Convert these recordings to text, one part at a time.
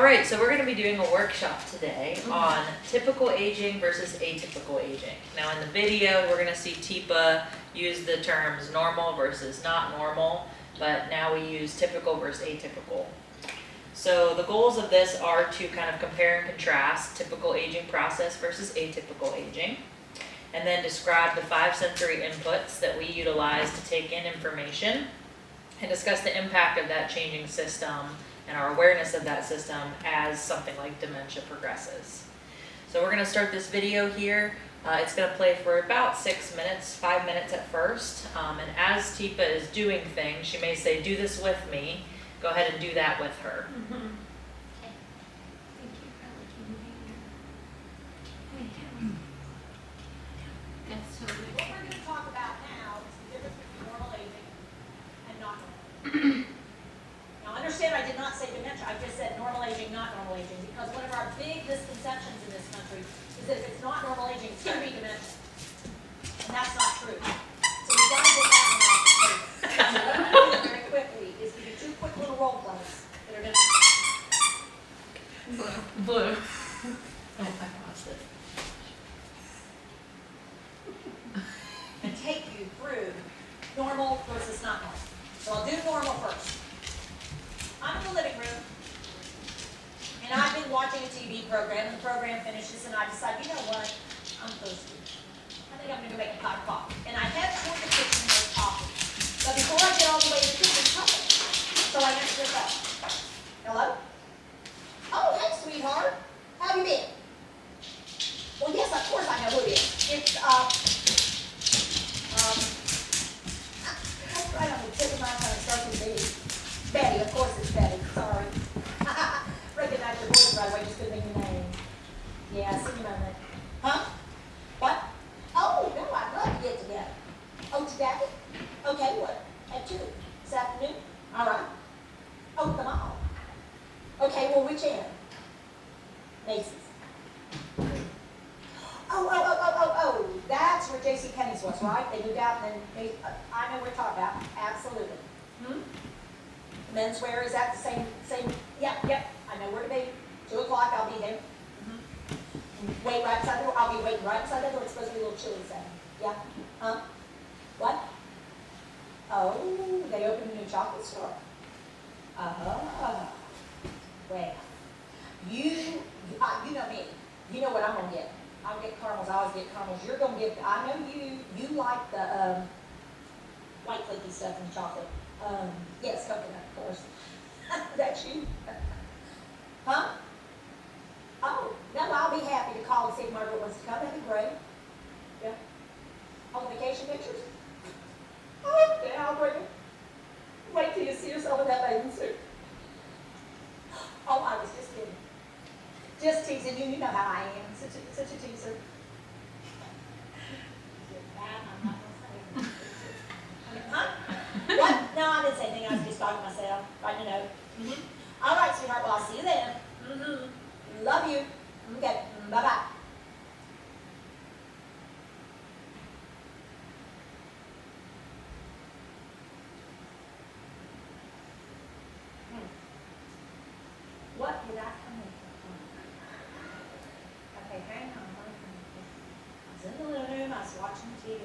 Alright, so we're going to be doing a workshop today on typical aging versus atypical aging. Now in the video, we're going to see Teepa use the terms normal versus not normal, but now we use typical versus atypical. So the goals of this are to kind of compare and contrast typical aging process versus atypical aging, and then describe the 5 sensory inputs that we utilize to take in information, and discuss the impact of that changing system and our awareness of that system as something like dementia progresses. So we're going to start this video here. It's going to play for about 6 minutes, 5 minutes at first. And as Teepa is doing things, she may say, "Do this with me." Go ahead and do that with her. What we're going to talk about now is the difference between normal aging and not normal. Now understand, I did not say dementia, I just said normal aging, not normal aging, because one of our big misconceptions in this country is that if it's not normal aging, it's going to be dementia. And that's not true. So we've got to get that one off the table. So what I'm going to do very quickly is give you 2 quick little role plays that are going to... Blue. Oh, I lost it. And take you through normal versus not normal. So I'll do normal first. I'm in the living room, and I've been watching a TV program, and the program finishes, and I decide, you know what, I'm thirsty. I think I'm going to go make a pot of coffee. And I head toward the kitchen to make coffee. But before I get all the way to the kitchen, coffee. So I answer the phone. Hello? Oh, hey, sweetheart. How have you been? Well, yes, of course I know who it is. It's, that's right on the tip of my tongue. It starts with B. Betty, of course it's Betty. Sorry. Recognize your voice right away, just couldn't think your name. Yeah, see you in a moment. Huh? What? Oh, no, I'd love to get together. Oh, together? Okay, what? At 2 this afternoon? All right. Oh, the mall. Okay, well, which end? Macy's. Oh, that's where J.C. Penney's was, right? They moved out and then I know what we're talking about. Absolutely. Menswear, is that the same, yep, I know where to be. 2 o'clock, I'll be there. Wait right beside the door, I'll be waiting right beside the door. It's supposed to be a little chilly Saturday. Yeah, huh? What? Oh, they opened a new chocolate store. Well, you know me. You know what I'm gonna get. I'll get caramels, I always get caramels. You're gonna get, I know you like the white flaky stuff in chocolate. Yes, coconut, of course. That's you. Huh? Oh, no, I'll be happy to call and see if Margaret wants to come. That'd be great. Yeah. Oh, vacation pictures? Oh, yeah, I'll bring them. Wait till you see yourself in that bathing suit. Oh, I was just kidding. Just teasing you. You know how I am. Such a teaser. I'm not going to say it. Huh? What? No, I didn't say anything. I was just talking to myself. Writing a note. All right, sweetheart. Well, I'll see you then. Love you. Okay. Bye-bye. What did I come in for? Okay, hang on. I was in the living room. I was watching TV.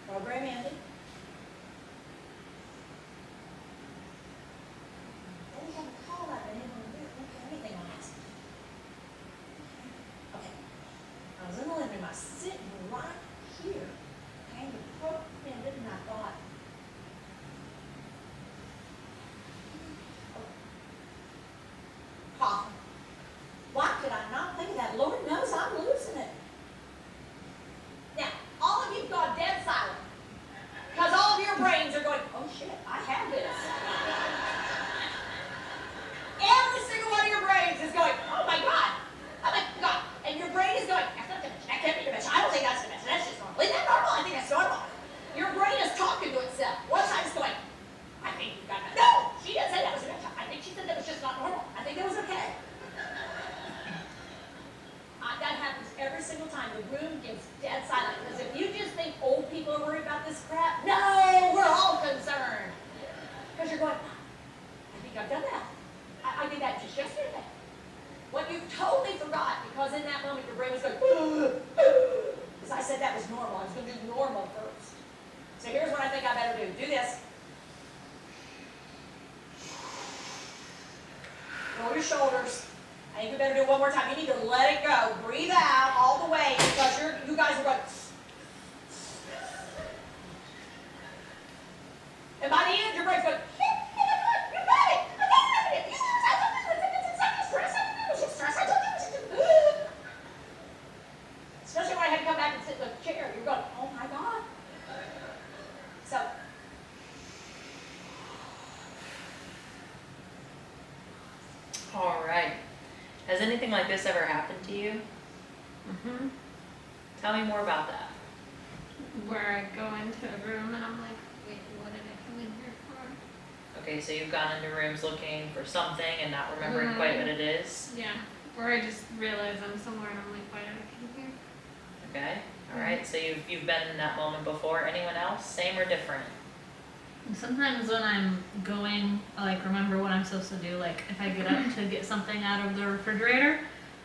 Program ended. We have a call up and it won't do anything on us. Okay. I was in the living room. I was sitting right here. And the program ended and I thought, coffee. Why could I not think of that? Lord knows I'm losing it. Now, all of you've gone dead silent. Because all of your brains are going, oh shit, I have this. Every single one of your brains is going, oh my God. And your brain is going, that's not dementia, that can't be dementia, I don't What you've totally forgot, because in that moment your brain was going, because I said that was normal. I was going to do normal first. So here's what I think I better do. Do this. Roll your shoulders. I think we better do it one more time. You need to let it go. Breathe out all the way, because you guys are going. And by the end, your brain's going, you got it. I got it. Especially when I had to come back and sit in the chair. You're going, oh my God. So. All right. Has anything like this ever happened to you? Mm-hmm. Tell me more about that. Where I go into a room and I'm like, wait, what did I come in here for? Okay, so you've gone into rooms looking for something and not remembering quite what it is. Yeah. Or I just realize I'm somewhere and I'm like, why did I come here? Okay. All right. So you've been in that moment before. Anyone else? Same or different? Sometimes when I'm going, I like remember what I'm supposed to do. Like if I get up to get something out of the refrigerator,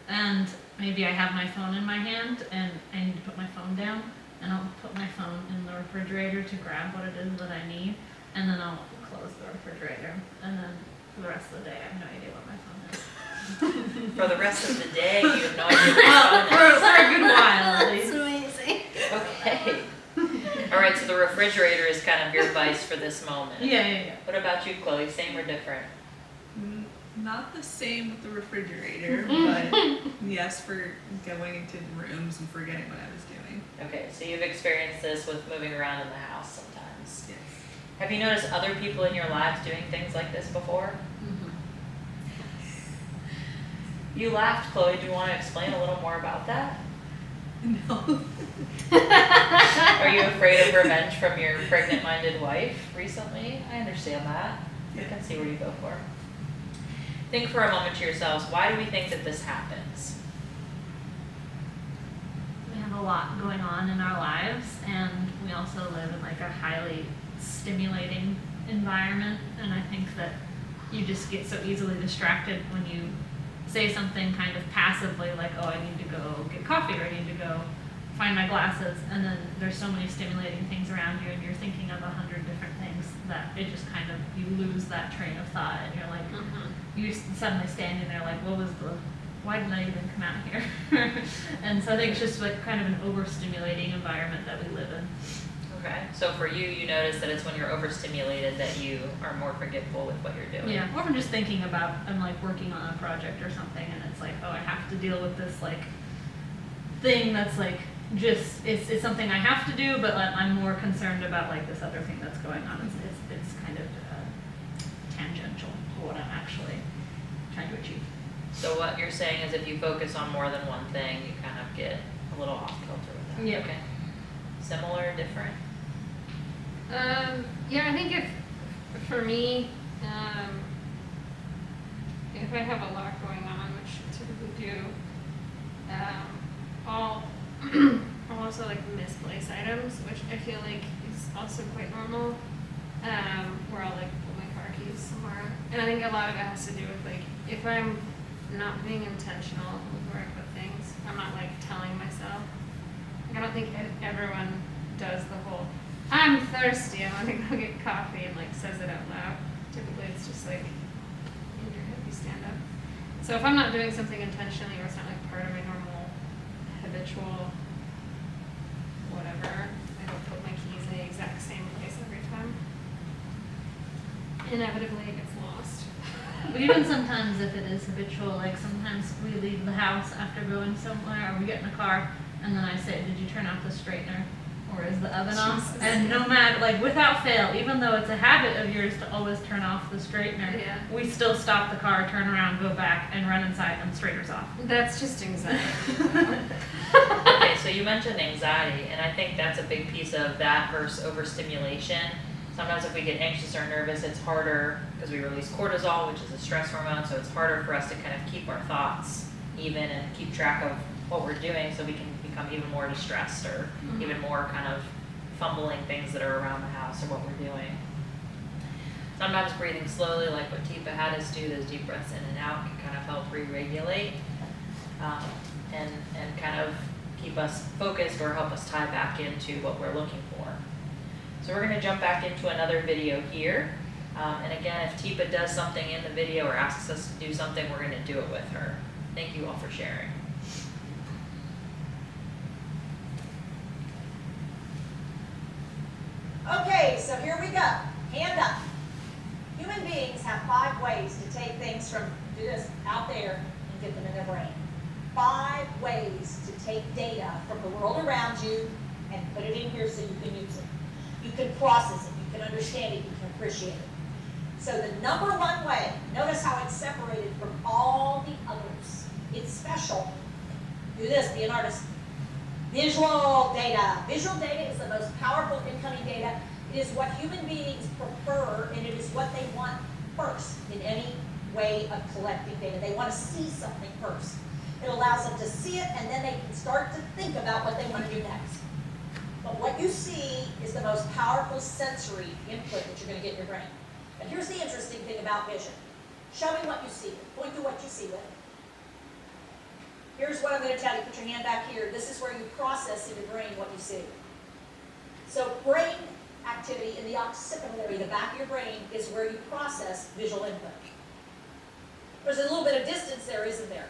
and maybe I have my phone in my hand and I need to put my phone down, and I'll put my phone in the refrigerator to grab what it is that I need, and then I'll close the refrigerator, and then for the rest of the day I have no idea what my phone is. For the rest of the day, you have no idea what your phone is. For a good while at That's least. amazing. Okay. All right, so the refrigerator is kind of your vice for this moment. Yeah. What about you, Chloe? Same or different? Not the same with the refrigerator, but yes, for going into rooms and forgetting what I was doing. Okay, so you've experienced this with moving around in the house sometimes. Yes. Have you noticed other people in your lives doing things like this before? You laughed, Chloe. Do you want to explain a little more about that? No. Are you afraid of revenge from your pregnant-minded wife recently? I understand that. I can see where you go for. Think for a moment to yourselves, why do we think that this happens? We have a lot going on in our lives, and we also live in like a highly stimulating environment, and I think that you just get so easily distracted when you say something kind of passively, like, oh, I need to go get coffee, or I need to go find my glasses, and then there's so many stimulating things around you, and you're thinking of 100 different things that it just kind of, you lose that train of thought, and you're like, you're suddenly standing there like, why did I even come out here? And so I think it's just like kind of an overstimulating environment that we live in. Okay, so for you, you notice that it's when you're overstimulated that you are more forgetful with what you're doing. Yeah, or if I'm just thinking about, I'm like working on a project or something, and it's like, oh, I have to deal with this like thing that's like just, it's something I have to do, but I'm more concerned about like this other thing that's going on. It's kind of tangential to what I'm actually trying to achieve. So what you're saying is if you focus on more than one thing, you kind of get a little off kilter with that. Yeah. Okay. Similar, different? Yeah, I think for me, if I have a lot going on, which I typically do, I'll also like misplace items, which I feel like is also quite normal. Where I'll like put my car keys somewhere, and I think a lot of it has to do with like if I'm not being intentional with where I put things, I'm not like telling myself. Like, I don't think everyone does the whole I'm thirsty, I want to go get coffee, and like says it out loud. Typically it's just like in your head you stand up. So if I'm not doing something intentionally, or it's not like part of my normal habitual whatever, I don't put my keys in the exact same place every time. Inevitably it gets lost. But even sometimes if it is habitual, like sometimes we leave the house after going somewhere, or we get in a car, and then I say, did you turn off the straightener? Or is the oven off? Jesus. And no matter, like without fail, even though it's a habit of yours to always turn off the straightener, Yeah. we still stop the car, turn around, go back, and run inside, and the straightener's off. That's just anxiety. Okay, so you mentioned anxiety, and I think that's a big piece of that versus overstimulation. Sometimes if we get anxious or nervous, it's harder because we release cortisol, which is a stress hormone, so it's harder for us to kind of keep our thoughts even and keep track of what we're doing, so we can become even more distressed or even more kind of fumbling things that are around the house or what we're doing. Sometimes breathing slowly, like what Tipa had us do, those deep breaths in and out, can kind of help re-regulate, and kind of keep us focused or help us tie back into what we're looking for. So we're gonna jump back into another video here. And again, if Teepa does something in the video or asks us to do something, we're gonna do it with her. Thank you all for sharing. Okay, so here we go. Hand up. Human beings have 5 ways to take things from, do this, out there and get them in their brain. 5 ways to take data from the world around you and put it in here so you can use it. You can process it, you can understand it, you can appreciate it. So the number 1 way, notice how it's separated from all the others. It's special. Do this, be an artist. Visual data. Visual data is the most powerful incoming data. It is what human beings prefer, and it is what they want first in any way of collecting data. They want to see something first. It allows them to see it, and then they can start to think about what they want to do next. But what you see is the most powerful sensory input that you're going to get in your brain. And here's the interesting thing about vision. Show me what you see with. Point to what you see with. Here's what I'm going to tell you. Put your hand back here. This is where you process in your brain what you see. So brain activity in the occipital area, the back of your brain, is where you process visual input. There's a little bit of distance there, isn't there?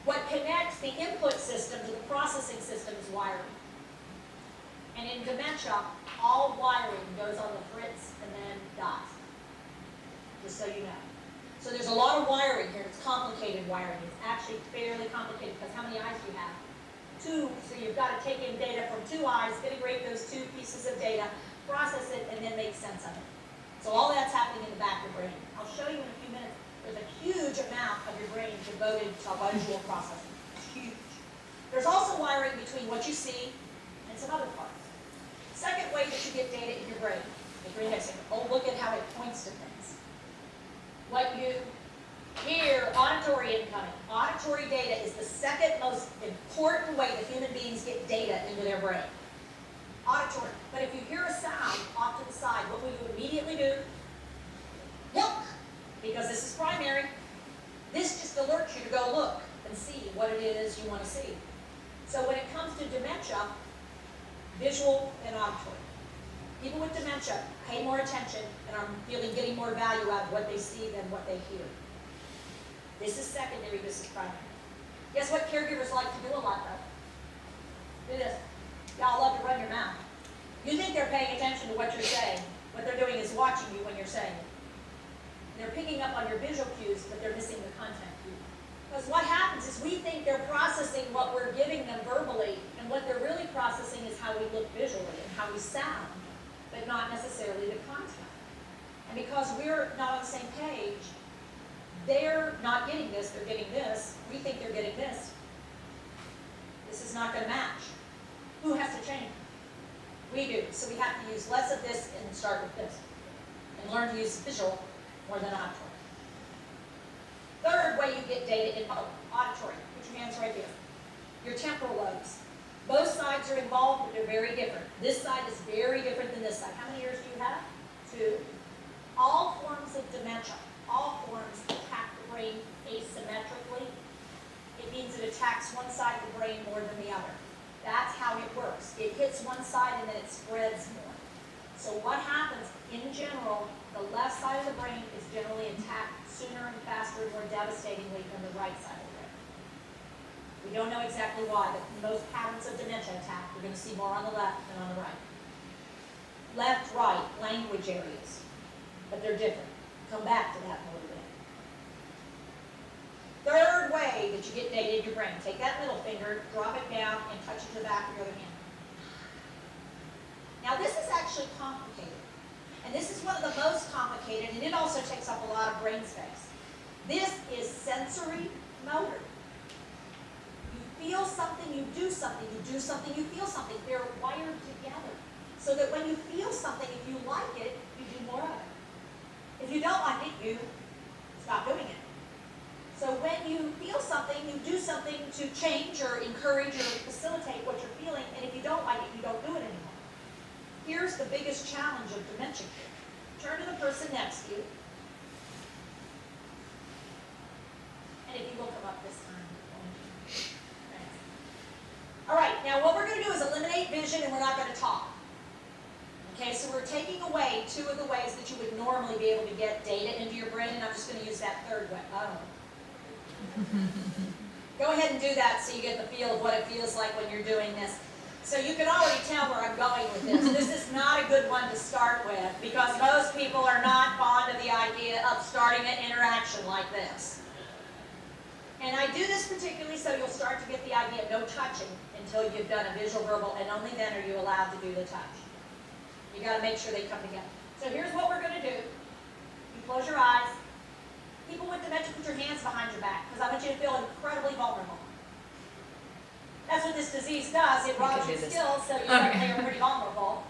What connects the input system to the processing system is wiring. And in dementia, all wiring goes on the fritz and then dies. Just so you know. So there's a lot of wiring here. It's complicated wiring. It's actually fairly complicated because how many eyes do you have? 2. So you've got to take in data from 2 eyes, integrate those 2 pieces of data, process it, and then make sense of it. So all that's happening in the back of your brain. I'll show you in a few minutes. There's a huge amount of your brain devoted to visual processing. It's huge. There's also wiring between what you see and some other parts. Second way that you get data in your brain, if you're indexing, oh, look at how it points to things. What you hear, auditory incoming. Auditory data is the second most important way that human beings get data into their brain. Auditory. But if you hear a sound off to the side, what will you immediately do? Look, because this is primary. This just alerts you to go look and see what it is you want to see. So when it comes to dementia, visual and auditory. People with dementia pay more attention and are getting more value out of what they see than what they hear. This is secondary, this is primary. Guess what caregivers like to do a lot though? Do this. Y'all love to run your mouth. You think they're paying attention to what you're saying. What they're doing is watching you when you're saying it. They're picking up on your visual cues, but they're missing the content cue. Because what happens is we think they're processing what we're giving them verbally, and what they're really processing is how we look visually and how we sound, but not necessarily the content. And because we're not on the same page, they're not getting this, they're getting this. We think they're getting this. This is not going to match. Who has to change? We do. So we have to use less of this and start with this. And learn to use visual more than auditory. Third way you get data in auditory. Put your hands right there. Your temporal lobes. Both sides are involved, but they're very different. This side is very different than this side. How many ears do you have? 2. All forms of dementia, all forms attack the brain asymmetrically. It means it attacks one side of the brain more than the other. That's how it works. It hits one side and then it spreads more. So what happens in general, the left side of the brain is generally attacked sooner and faster and more devastatingly than the right side of the brain. We don't know exactly why, but most patterns of dementia attack, we're going to see more on the left than on the right. Left, right, language areas, but they're different. Come back to that in a little bit. Third way that you get data in your brain, take that middle finger, drop it down, and touch it to the back of your other hand. Now this is actually complicated. And this is one of the most complicated, and it also takes up a lot of brain space. This is sensory motor. You feel something, you do something, you do something, you feel something. They're wired together. So that when you feel something, if you like it, you do more of it. If you don't like it, you stop doing it. So when you feel something, you do something to change or encourage or facilitate what you're feeling, and if you don't like it, you don't do it anymore. Here's the biggest challenge of dementia care. Turn to the person next to you, and if you will this time. Thanks. All right, now what we're going to do is eliminate vision, and we're not going to talk. Okay, so we're taking away two of the ways that you would normally be able to get data into your brain, and I'm just going to use that third way. Go ahead and do that so you get the feel of what it feels like when you're doing this. So you can already tell where I'm going with this. This is not a good one to start with because most people are not fond of the idea of starting an interaction like this. And I do this particularly so you'll start to get the idea of no touching until you've done a visual verbal, and only then are you allowed to do the touch. You got to make sure they come together. So here's what we're going to do. You close your eyes. People with dementia, put your hands behind your back because I want you to feel incredibly vulnerable. That's what this disease does. It robs your skills, so you suddenly are pretty vulnerable.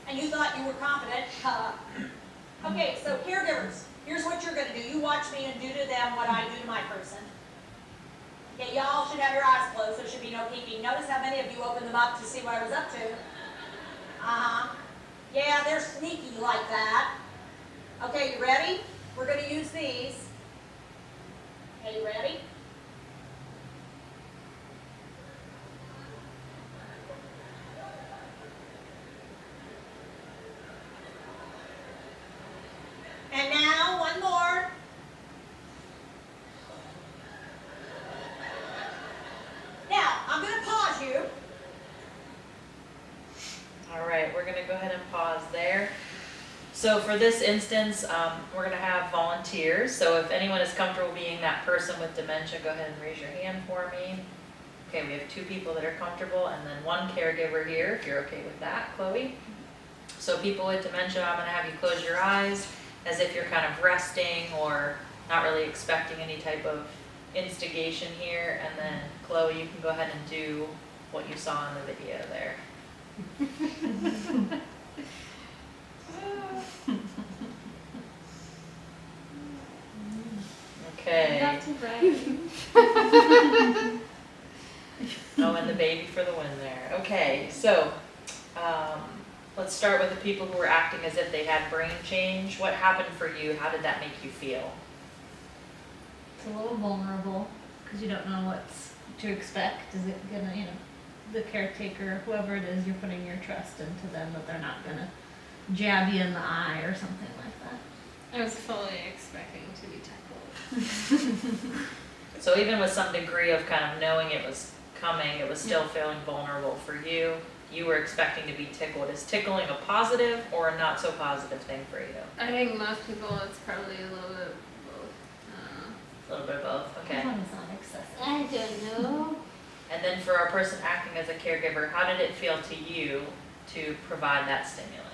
And you thought you were confident. Okay, so caregivers, here's what you're going to do. You watch me and do to them what I do to my person. Okay, y'all should have your eyes closed. There should be no peeking. Notice how many of you opened them up to see what I was up to. Yeah, they're sneaky like that. Okay, you ready? We're going to use these. Okay, you ready? And now, one more. Now, I'm going to pause you. All right, we're gonna go ahead and pause there. So for this instance, we're gonna have volunteers. So if anyone is comfortable being that person with dementia, go ahead and raise your hand for me. Okay, we have 2 people that are comfortable and then 1 caregiver here, if you're okay with that, Chloe. So people with dementia, I'm gonna have you close your eyes as if you're kind of resting or not really expecting any type of instigation here. And then Chloe, you can go ahead and do what you saw in the video there. Okay. Not to brag. Oh, and the baby for the win there. Okay, so let's start with the people who were acting as if they had brain change. What happened for you? How did that make you feel? It's a little vulnerable because you don't know what to expect. Is it gonna, the caretaker, whoever it is, you're putting your trust into them that they're not gonna jab you in the eye or something like that. I was fully expecting to be tickled. So even with some degree of kind of knowing it was coming, it was still feeling vulnerable for you. You were expecting to be tickled. Is tickling a positive or a not so positive thing for you? I think most people, it's probably a little bit both. A little bit of both, okay. As long as it's not excessive. I don't know. And then for our person acting as a caregiver, how did it feel to you to provide that stimulus?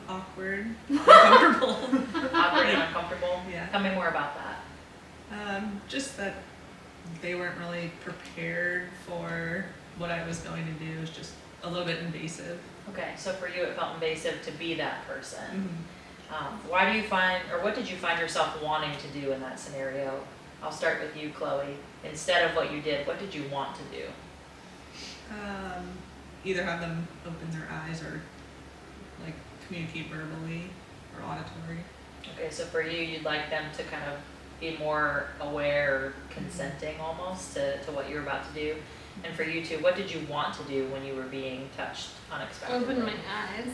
Awkward, uncomfortable. Awkward and uncomfortable? Yeah. Tell me more about that. Just that they weren't really prepared for what I was going to do. It was just a little bit invasive. Okay, so for you it felt invasive to be that person. Mm-hmm. Why do you find, or what did you find yourself wanting to do in that scenario? I'll start with you, Chloe. Instead of what you did, what did you want to do? Either have them open their eyes or like communicate verbally or auditory. Okay, so for you, you'd like them to kind of be more aware or consenting almost to what you're about to do. And for you too, what did you want to do when you were being touched unexpectedly? Open my eyes.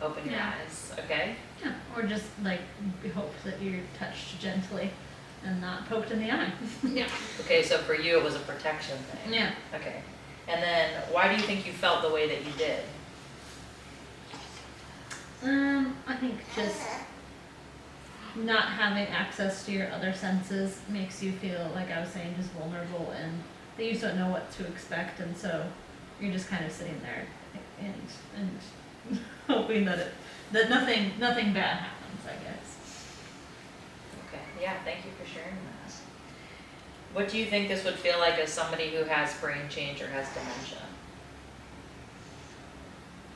Open your Yeah. eyes, okay? Yeah, or just like hope that you're touched gently and not poked in the eye. Yeah. Okay, so for you, it was a protection thing. Yeah. Okay. And then why do you think you felt the way that you did? I think just not having access to your other senses makes you feel, like I was saying, just vulnerable, and that you just don't know what to expect, and so you're just kind of sitting there and hoping that nothing bad happens, I guess. Okay, yeah, thank you for sharing that. What do you think this would feel like as somebody who has brain change or has dementia?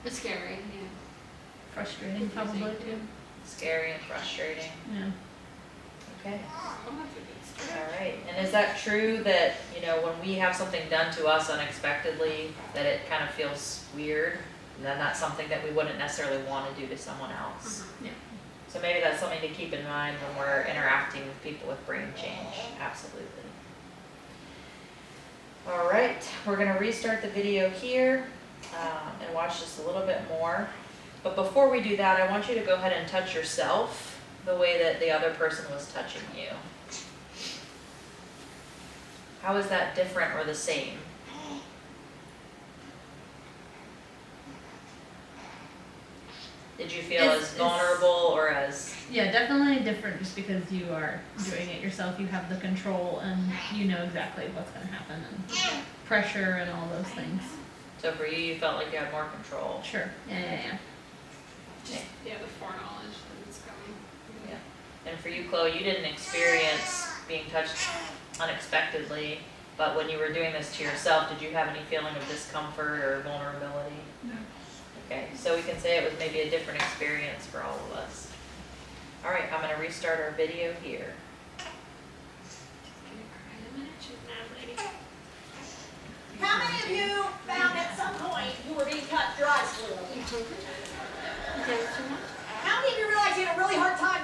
It's scary, yeah. Frustrating, probably too. Scary and frustrating. Yeah. Okay. I'll have to get started. All right. And is that true that, when we have something done to us unexpectedly, that it kind of feels weird? And then that's something that we wouldn't necessarily want to do to someone else? Yeah. So maybe that's something to keep in mind when we're interacting with people with brain change, absolutely. All right, we're gonna restart the video here and watch just a little bit more. But before we do that, I want you to go ahead and touch yourself the way that the other person was touching you. How is that different or the same? Did you feel It's- as vulnerable or as, Yeah, definitely different just because you are doing it yourself. You have the control and you know exactly what's going to happen and pressure and all those things. so for you felt like you had more control? Sure. Yeah. Just, yeah, the foreknowledge that it's coming. Yeah. And for you, Chloe, you didn't experience being touched unexpectedly, but when you were doing this to yourself, did you have any feeling of discomfort or vulnerability? No. Okay, so we can say it was maybe a different experience for all of us. All right, I'm gonna restart our video here. Can you cry in a minute? She's a mad lady. How many of you found at some point you were being cut your eyes flew open? You hungry? You getting too much? How many of you realize you had a really hard time